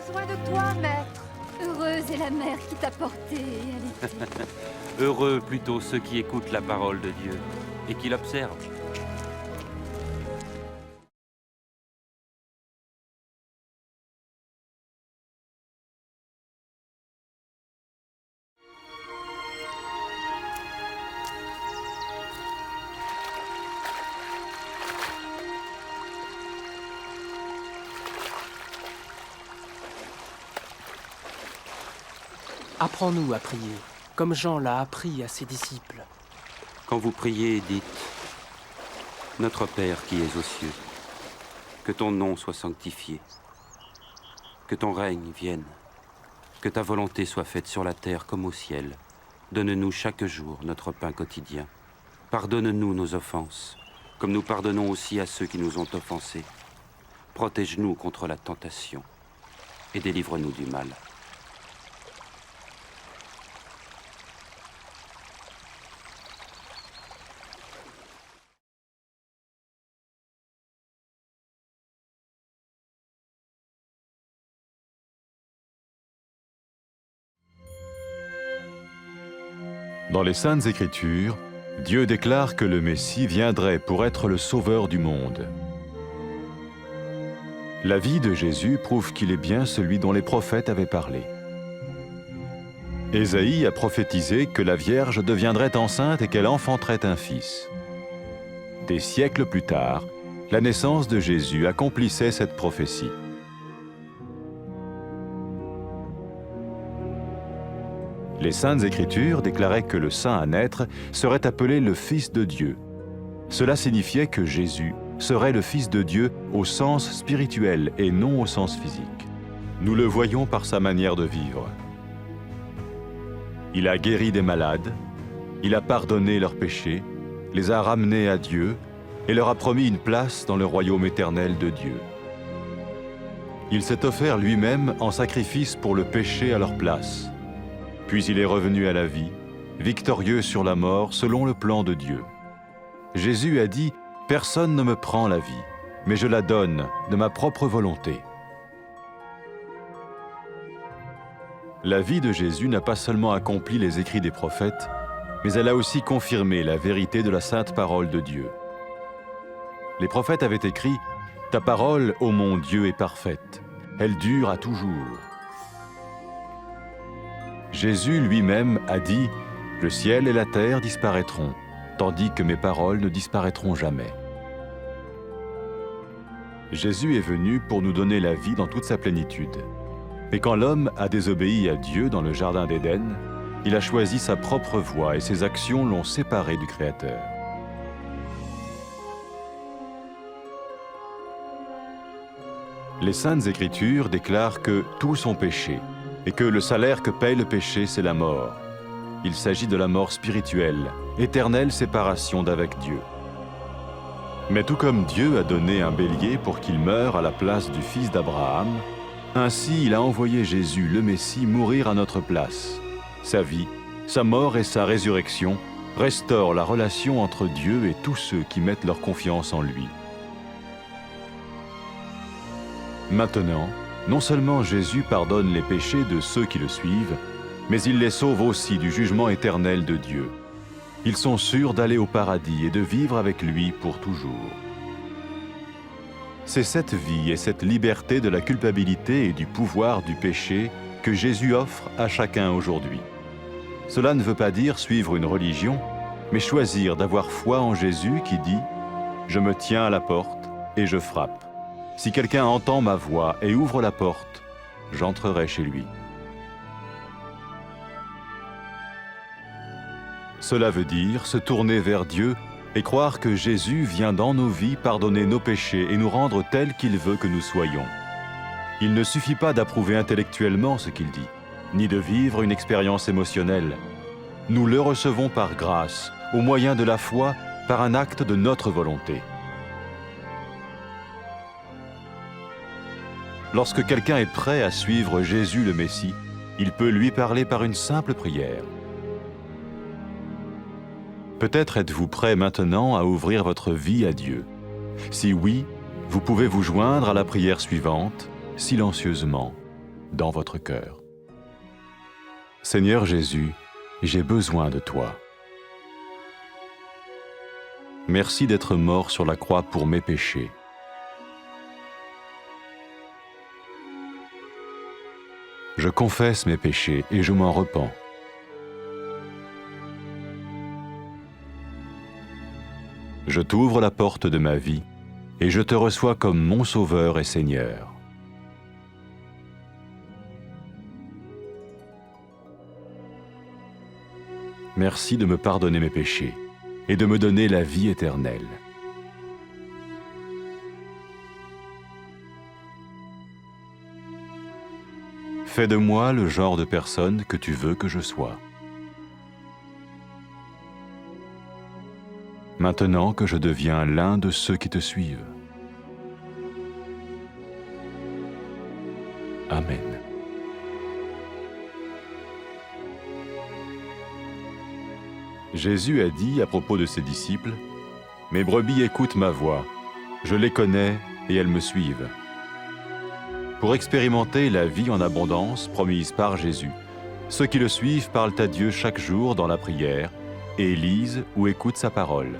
besoin de toi, maître. Heureuse est la mère qui t'a porté et allaité. Heureux plutôt ceux qui écoutent la parole de Dieu et qui l'observent. Apprends-nous à prier, comme Jean l'a appris à ses disciples. Quand vous priez, dites « Notre Père qui es aux cieux, que ton nom soit sanctifié, que ton règne vienne, que ta volonté soit faite sur la terre comme au ciel. Donne-nous chaque jour notre pain quotidien. Pardonne-nous nos offenses, comme nous pardonnons aussi à ceux qui nous ont offensés. Protège-nous contre la tentation et délivre-nous du mal. » Dans les Saintes Écritures, Dieu déclare que le Messie viendrait pour être le sauveur du monde. La vie de Jésus prouve qu'il est bien celui dont les prophètes avaient parlé. Ésaïe a prophétisé que la Vierge deviendrait enceinte et qu'elle enfanterait un fils. Des siècles plus tard, la naissance de Jésus accomplissait cette prophétie. Les Saintes Écritures déclaraient que le saint à naître serait appelé le Fils de Dieu. Cela signifiait que Jésus serait le Fils de Dieu au sens spirituel et non au sens physique. Nous le voyons par sa manière de vivre. Il a guéri des malades, il a pardonné leurs péchés, les a ramenés à Dieu et leur a promis une place dans le royaume éternel de Dieu. Il s'est offert lui-même en sacrifice pour le péché à leur place. Puis il est revenu à la vie, victorieux sur la mort selon le plan de Dieu. Jésus a dit « Personne ne me prend la vie, mais je la donne de ma propre volonté. » La vie de Jésus n'a pas seulement accompli les écrits des prophètes, mais elle a aussi confirmé la vérité de la sainte parole de Dieu. Les prophètes avaient écrit « Ta parole, ô mon Dieu, est parfaite, elle dure à toujours. » Jésus lui-même a dit « Le ciel et la terre disparaîtront, tandis que mes paroles ne disparaîtront jamais. » Jésus est venu pour nous donner la vie dans toute sa plénitude. Mais quand l'homme a désobéi à Dieu dans le jardin d'Éden, il a choisi sa propre voie et ses actions l'ont séparé du Créateur. Les Saintes Écritures déclarent que tous ont péché et que le salaire que paye le péché, c'est la mort. Il s'agit de la mort spirituelle, éternelle séparation d'avec Dieu. Mais tout comme Dieu a donné un bélier pour qu'il meure à la place du fils d'Abraham, ainsi il a envoyé Jésus, le Messie, mourir à notre place. Sa vie, sa mort et sa résurrection restaurent la relation entre Dieu et tous ceux qui mettent leur confiance en lui. Maintenant, non seulement Jésus pardonne les péchés de ceux qui le suivent, mais il les sauve aussi du jugement éternel de Dieu. Ils sont sûrs d'aller au paradis et de vivre avec lui pour toujours. C'est cette vie et cette liberté de la culpabilité et du pouvoir du péché que Jésus offre à chacun aujourd'hui. Cela ne veut pas dire suivre une religion, mais choisir d'avoir foi en Jésus qui dit « Je me tiens à la porte et je frappe. Si quelqu'un entend ma voix et ouvre la porte, j'entrerai chez lui. » Cela veut dire se tourner vers Dieu et croire que Jésus vient dans nos vies pardonner nos péchés et nous rendre tels qu'il veut que nous soyons. Il ne suffit pas d'approuver intellectuellement ce qu'il dit, ni de vivre une expérience émotionnelle. Nous le recevons par grâce, au moyen de la foi, par un acte de notre volonté. Lorsque quelqu'un est prêt à suivre Jésus le Messie, il peut lui parler par une simple prière. Peut-être êtes-vous prêt maintenant à ouvrir votre vie à Dieu. Si oui, vous pouvez vous joindre à la prière suivante, silencieusement. dans votre cœur. Seigneur Jésus, j'ai besoin de toi. Merci d'être mort sur la croix pour mes péchés. Je confesse mes péchés et je m'en repens. Je t'ouvre la porte de ma vie et je te reçois comme mon Sauveur et Seigneur. Merci de me pardonner mes péchés et de me donner la vie éternelle. Fais de moi le genre de personne que tu veux que je sois. Maintenant que je deviens l'un de ceux qui te suivent. Amen. Jésus a dit à propos de ses disciples, « Mes brebis écoutent ma voix, je les connais et elles me suivent. » Pour expérimenter la vie en abondance promise par Jésus, ceux qui le suivent parlent à Dieu chaque jour dans la prière et lisent ou écoutent sa parole.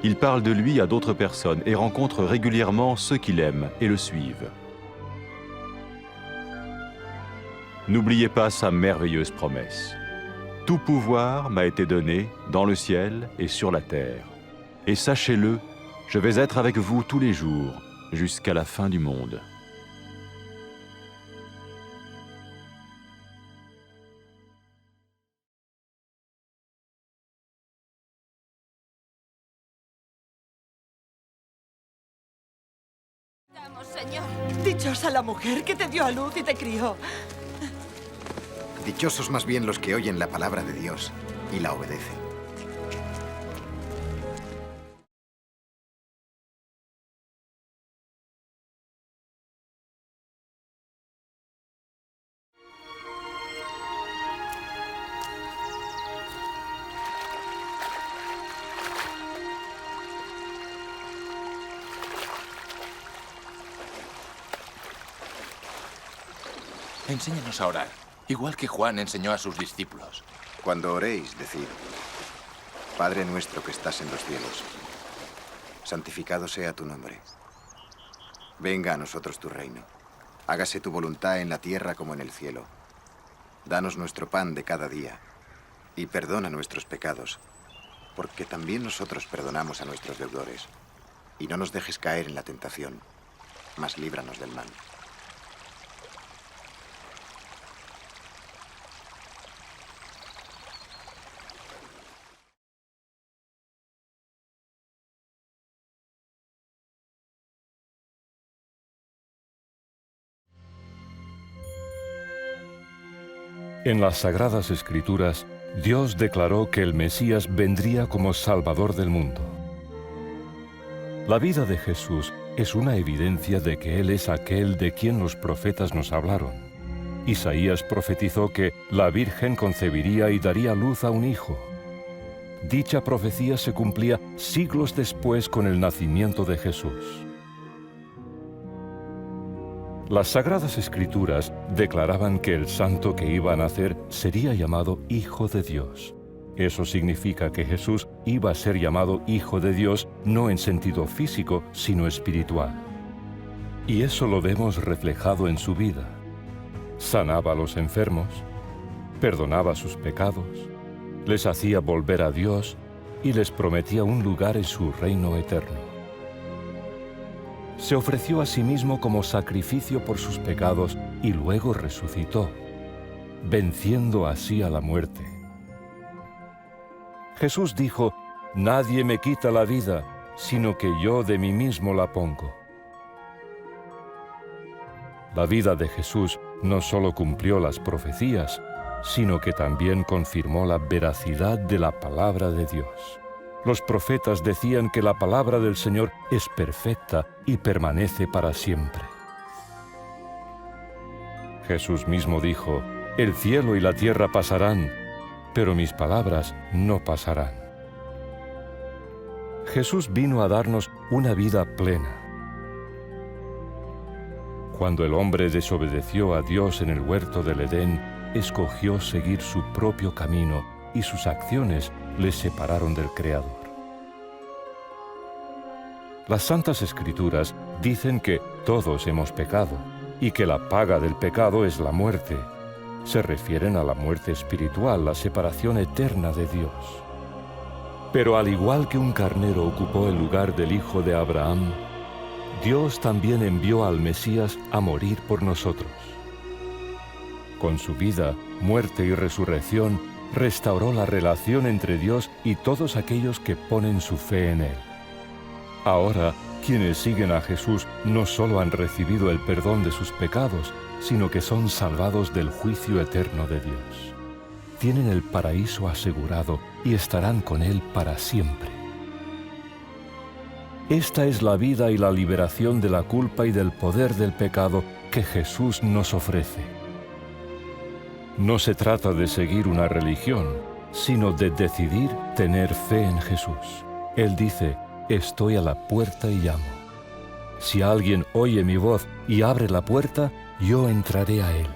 Ils parlent de lui à d'autres personnes et rencontrent régulièrement ceux qui l'aiment et le suivent. N'oubliez pas sa merveilleuse promesse. Tout pouvoir m'a été donné dans le ciel et sur la terre. Et sachez-le, je vais être avec vous tous les jours, jusqu'à la fin du monde. Vamos, Señor. Dichosa la mujer que te dio a luz y te crió. Dichosos más bien los que oyen la palabra de Dios y la obedecen. Enséñanos a orar, igual que Juan enseñó a sus discípulos. Cuando oréis, decid, Padre nuestro que estás en los cielos, santificado sea tu nombre. Venga a nosotros tu reino. Hágase tu voluntad en la tierra como en el cielo. Danos nuestro pan de cada día y perdona nuestros pecados, porque también nosotros perdonamos a nuestros deudores. Y no nos dejes caer en la tentación, mas líbranos del mal. En las Sagradas Escrituras, Dios declaró que el Mesías vendría como Salvador del mundo. La vida de Jesús es una evidencia de que Él es aquel de quien los profetas nos hablaron. Isaías profetizó que la Virgen concebiría y daría luz a un hijo. Dicha profecía se cumplía siglos después con el nacimiento de Jesús. Las Sagradas Escrituras declaraban que el santo que iba a nacer sería llamado Hijo de Dios. Eso significa que Jesús iba a ser llamado Hijo de Dios no en sentido físico, sino espiritual. Y eso lo vemos reflejado en su vida. Sanaba a los enfermos, perdonaba sus pecados, les hacía volver a Dios y les prometía un lugar en su reino eterno. Se ofreció a sí mismo como sacrificio por sus pecados y luego resucitó, venciendo así a la muerte. Jesús dijo, «Nadie me quita la vida, sino que yo de mí mismo la pongo». La vida de Jesús no solo cumplió las profecías, sino que también confirmó la veracidad de la palabra de Dios. Los profetas decían que la palabra del Señor es perfecta y permanece para siempre. Jesús mismo dijo, «El cielo y la tierra pasarán, pero mis palabras no pasarán». Jesús vino a darnos una vida plena. Cuando el hombre desobedeció a Dios en el huerto del Edén, escogió seguir su propio camino y sus acciones le separaron del Creador. Las Santas Escrituras dicen que todos hemos pecado y que la paga del pecado es la muerte. Se refieren a la muerte espiritual, la separación eterna de Dios. Pero al igual que un carnero ocupó el lugar del hijo de Abraham, Dios también envió al Mesías a morir por nosotros. Con su vida, muerte y resurrección, restauró la relación entre Dios y todos aquellos que ponen su fe en Él. Ahora, quienes siguen a Jesús no solo han recibido el perdón de sus pecados, sino que son salvados del juicio eterno de Dios. Tienen el paraíso asegurado y estarán con Él para siempre. Esta es la vida y la liberación de la culpa y del poder del pecado que Jesús nos ofrece. No se trata de seguir una religión, sino de decidir tener fe en Jesús. Él dice: «Estoy a la puerta y llamo. Si alguien oye mi voz y abre la puerta, yo entraré a él».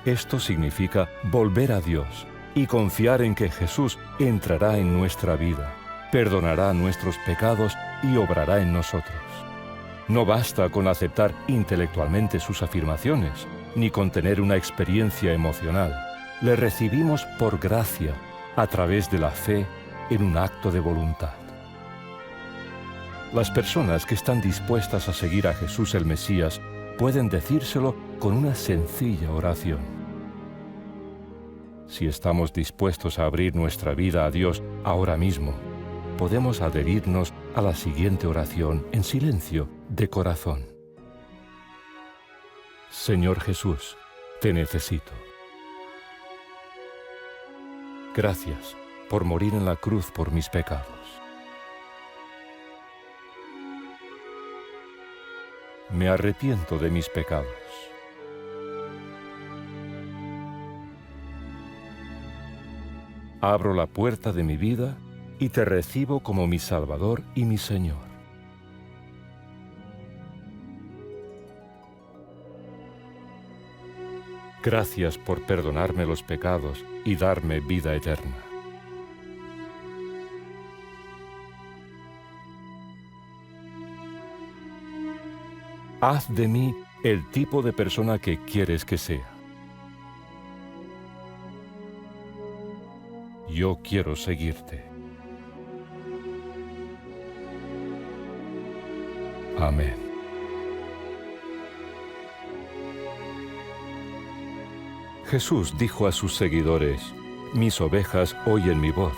Esto significa volver a Dios y confiar en que Jesús entrará en nuestra vida, perdonará nuestros pecados y obrará en nosotros. No basta con aceptar intelectualmente sus afirmaciones, ni con tener una experiencia emocional. Le recibimos por gracia, a través de la fe, en un acto de voluntad. Las personas que están dispuestas a seguir a Jesús el Mesías pueden decírselo con una sencilla oración. Si estamos dispuestos a abrir nuestra vida a Dios ahora mismo, podemos adherirnos a la siguiente oración en silencio, de corazón. Señor Jesús, te necesito. Gracias por morir en la cruz por mis pecados. Me arrepiento de mis pecados. Abro la puerta de mi vida y te recibo como mi Salvador y mi Señor. Gracias por perdonarme los pecados y darme vida eterna. Haz de mí el tipo de persona que quieres que sea. Yo quiero seguirte. Amén. Jesús dijo a sus seguidores: «Mis ovejas oyen mi voz.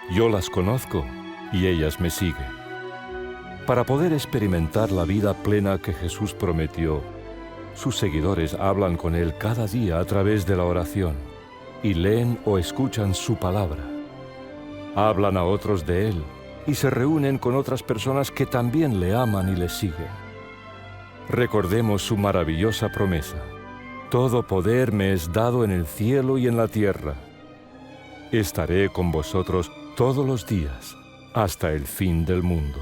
Yo las conozco y ellas me siguen». Para poder experimentar la vida plena que Jesús prometió, sus seguidores hablan con Él cada día a través de la oración y leen o escuchan su palabra. Hablan a otros de Él y se reúnen con otras personas que también le aman y le siguen. Recordemos su maravillosa promesa: «Todo poder me es dado en el cielo y en la tierra. Estaré con vosotros todos los días, hasta el fin del mundo».